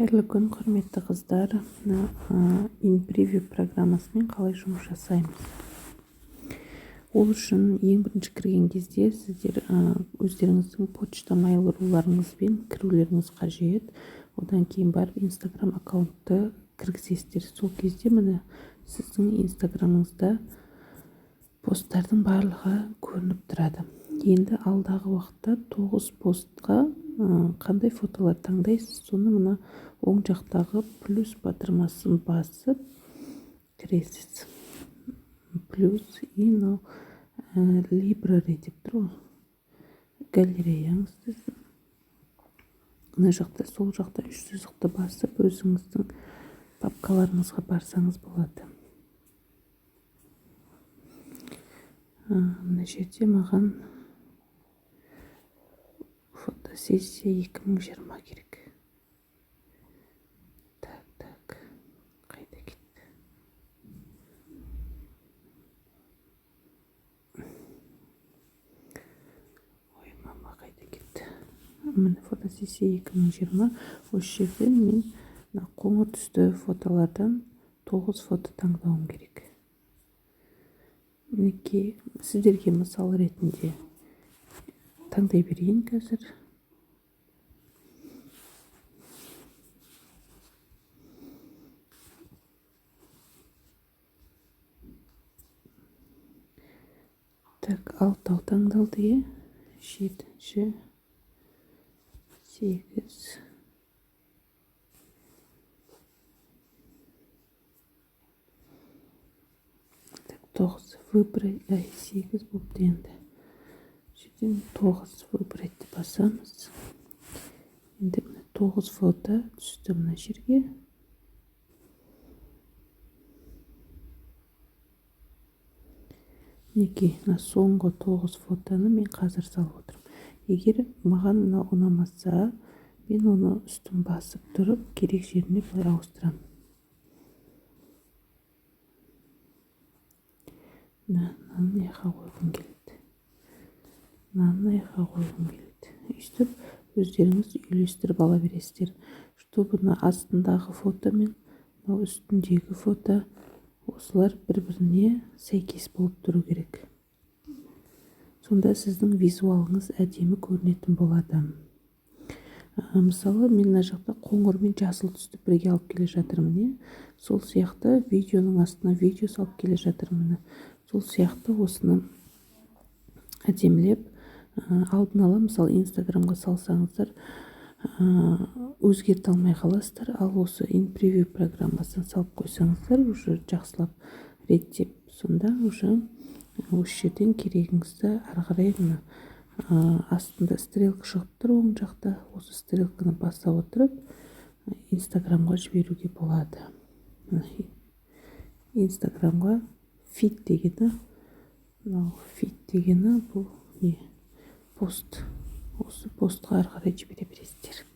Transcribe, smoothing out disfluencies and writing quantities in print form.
Қайырлы күн, құрметті қыздар. InPreview программасымен қалай жұмыс жасаймыз? Ол үшін ең бірінші кірген кезде сіздер өздеріңіздің почта mail ұруларыңызбен кірулеріңіз қажет. Одан кейін барып Instagram аккаунтты кіргізесіздер. Сол кезде міне сіздің Instagramыңызда посттардың барлығы көрініп тұрады. Енді алдағы уақытта 9 постқа қандай фотолар таңдайсыз, соны мына оң жақтағы плюс батырмасын басып кіресіз. Плюс и library деп тұр ғой, галереяңыз. Мына жақта, сол жақта 3 сызықты басып өзіңіздің папкаларыңызға барсаңыз болады. Мына жерде маған фотосессия 2020 керек. Так, қайда кетті? Ой, мама, қайда кетті? Міне фотосессия 2020. Осы жерден мен қоңыр түсті фотолардан 9 фото таңдауым керек. Мінекей сіздерге мысал ретінде таңдай берейін қазір. Так, 6 таңдалды, 7-ші, 8. Так, 9 выбрать, 8 болды енді. Жерден 9 выбрать басамыз. Енді 9 фото түсті мына жерге. Мінекей, соңғы 9 фотоны мен қазір салып отырмын. Егер маған мына ұнамаса, мен оны үстін басып тұрып, керек жеріне былай ауыстырамын. Мынаны яққа қойғым келеді. Мынаны яққа қойғым келеді. Үстіп, өздеріңіз үйлестіріп ала бересіздер. Чтобы астындағы фото мен үстіндегі фото осылар бір-біріне сәйкес болып тұру керек. Сонда сіздің визуалыңыз әдемі көрінетін болады. Мысалы, мен мына жақта қоңыр мен жасыл түсті бірге алып келе жатырмын. Сол сияқты видеоның астына видео салып келе жатырмын. Сол сияқты осыны әдемілеп алдын ала, мысалы, Instagramға салсаңыздар, өзгерте алмай қаласыздар, ал осы InPreview программасын салып қойсаңыздар, уже жақсылап реттеп, сонда уже осы жерден керегіңізді ары қарай астында стрелка шығып тұр, оң жақта, осы стрелканы баса отырып Instagramға жіберуге болады. Instagramға feed дегені, бұл пост. Осы постқа ары қарай жібере бересіздер.